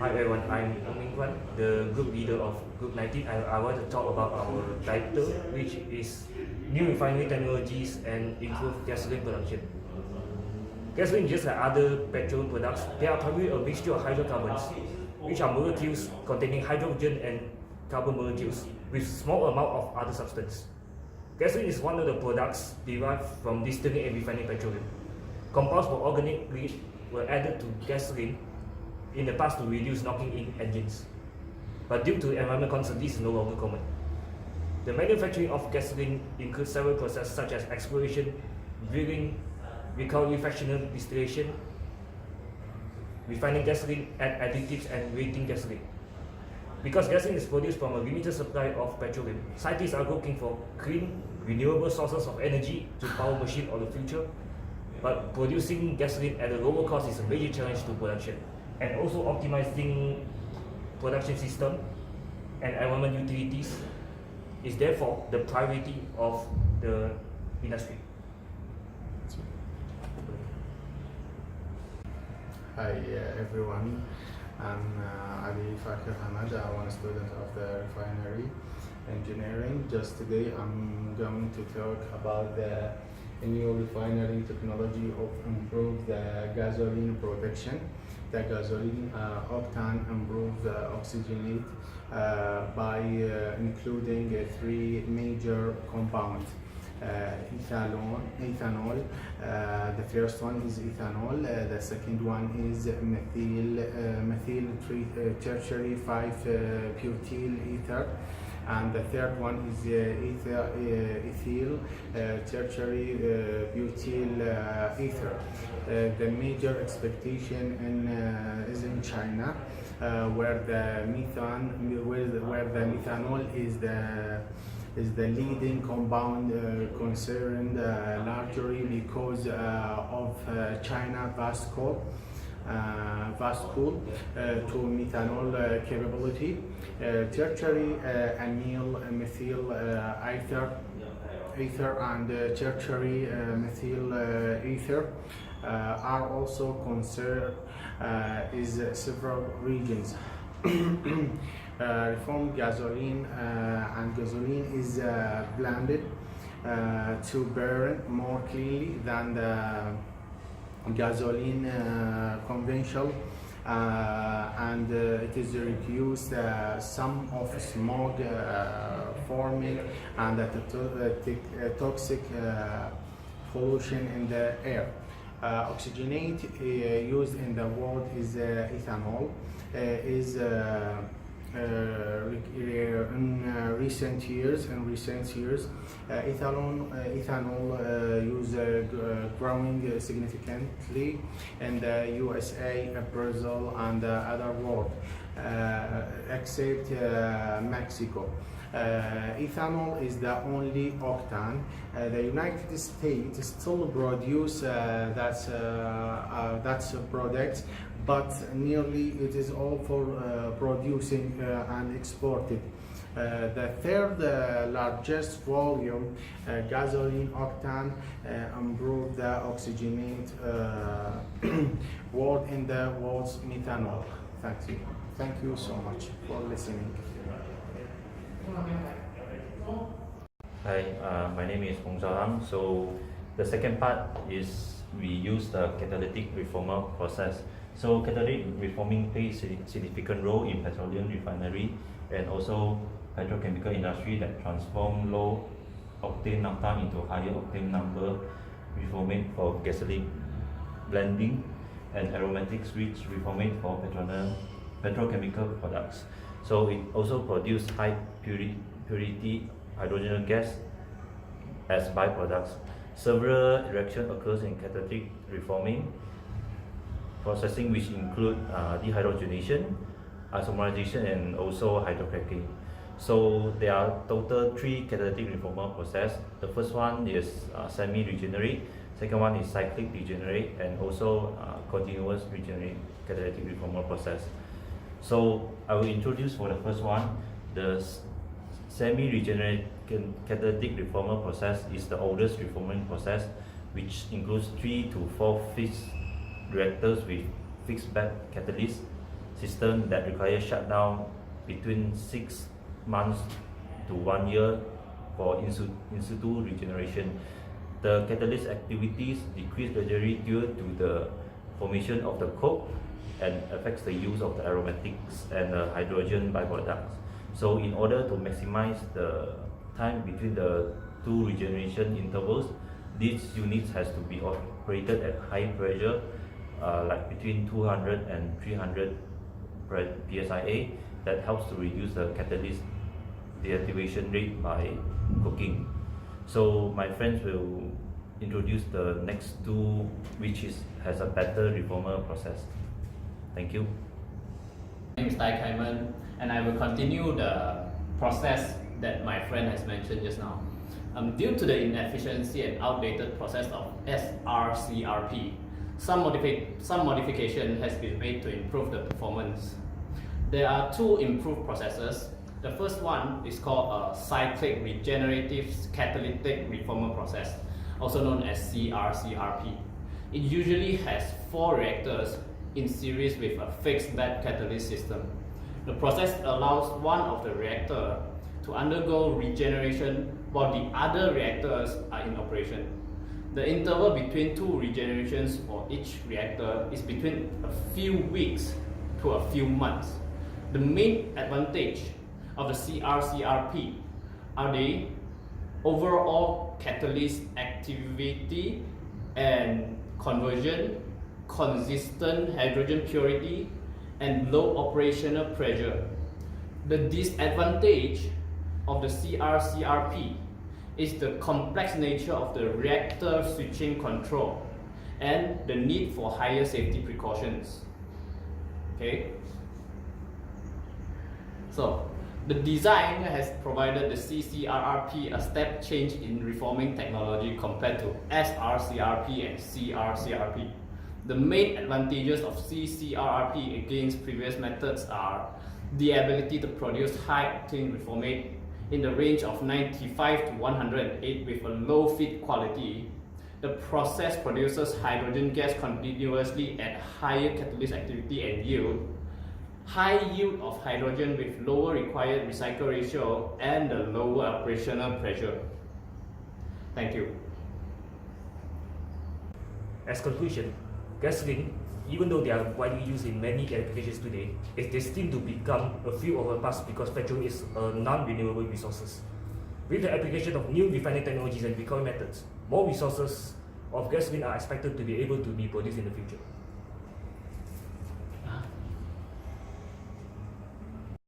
Hi everyone, I'm Ming Kwan, the group leader of Group 19. I want to talk about our title, which is New Refinery Technologies and Improved Gasoline Production. Gasoline, just like other petrol products, they are primarily a mixture of hydrocarbons, which are molecules containing hydrogen and carbon molecules with small amount of other substance. Gasoline is one of the products derived from distilling and refining petroleum. Compounds for organic grade were added to gasoline in the past to reduce knocking in engines. But due to environmental concerns, this is no longer common. The manufacturing of gasoline includes several processes such as exploration, drilling, recovery, fractional distillation, refining gasoline, add additives, and rating gasoline. Because gasoline is produced from a limited supply of petroleum, scientists are looking for clean, renewable sources of energy to power machine of the future. But producing gasoline at a lower cost is a major challenge to production. And also optimizing production system and environment utilities is therefore the priority of the industry. Hi everyone, I'm Ali Fakir Hamad. I'm one student of the refinery engineering. Just today I'm going to talk about the new refinery technology of improve the gasoline production. The gasoline octane improves the oxygenate by including three major compounds. Ethanol. The first one is ethanol. The second one is methyl tertiary 5-butyl ether. And the third one is ethyl tertiary butyl ether. The major expectation is in China, where the methanol is the leading compound concerned largely because of China vast pull to methanol capability. Tertiary amyl methyl ether and tertiary methyl ether are also concerned is several regions. Reformed gasoline and gasoline is blended to burn more cleanly than the gasoline conventional, and it is reduced some of smog forming and toxic pollution in the air. Oxygenate used in the world is ethanol. In recent years, ethanol use growing significantly in the USA, Brazil, and other world, except Mexico. Ethanol is the only octane. The United States still produce that product, but nearly it is all for producing and exported. The third largest volume gasoline octane improved the oxygenate world in the world's methanol. Thank you so much for listening. Hi, my name is Hong Zhang. So the second part is we use the catalytic reformer process. So catalytic reforming plays a significant role in petroleum refinery and also petrochemical industry that transform low octane naphtha into higher octane number reformate for gasoline blending and aromatics rich reformate for petrochemical products. So it also produces high purity hydrogen gas as byproducts. Several reactions occurs in catalytic reforming processing, which include dehydrogenation, isomerization, and also hydrocracking. So there are total 3 catalytic reformer process. The first one is semi-regenerate, second one is cyclic regenerate, and also continuous regenerate catalytic reformer process. So I will introduce for the first one. The semi-regenerate catalytic reformer process is the oldest reforming process, which includes 3 to 4 fixed reactors with fixed bed catalysts system that requires shutdown between 6 months to 1 year for in situ regeneration. The catalyst activities decrease gradually due to the formation of the coke and affects the use of the aromatics and hydrogen byproducts. So in order to maximize the time between the two regeneration intervals, these units has to be operated at high pressure, like between 200 and 300 psia. That helps to reduce the catalyst deactivation rate by cooking. So my friends will introduce the next two, which has a better reformer process. Thank you. My name is Tai Kaiman, and I will continue the process that my friend has mentioned just now. Due to the inefficiency and outdated process of SRCRP, some modification has been made to improve the performance. There are two improved processes. The first one is called a cyclic regenerative catalytic reformer process, also known as CRCRP. It usually has 4 reactors in series with a fixed bed catalyst system. The process allows one of the reactor to undergo regeneration while the other reactors are in operation. The interval between 2 regenerations for each reactor is between a few weeks to a few months. The main advantage of the CRCRP are the overall catalyst activity and conversion, consistent hydrogen purity, and low operational pressure. The disadvantage of the CRCRP is the complex nature of the reactor switching control and the need for higher safety precautions. Okay? So, the design has provided the CCRRP a step change in reforming technology compared to SRCRP and CRCRP. The main advantages of CCRRP against previous methods are the ability to produce high-octane reformate in the range of 95 to 108 with a low feed quality. The process produces hydrogen gas continuously at higher catalyst activity and yield, high yield of hydrogen with lower required recycle ratio, and a lower operational pressure. Thank you. As conclusion, gasoline, even though they are widely used in many applications today, is destined to become a few of the past because petrol is a non-renewable resource. With the application of new refining technologies and recovery methods, more resources of gasoline are expected to be able to be produced in the future.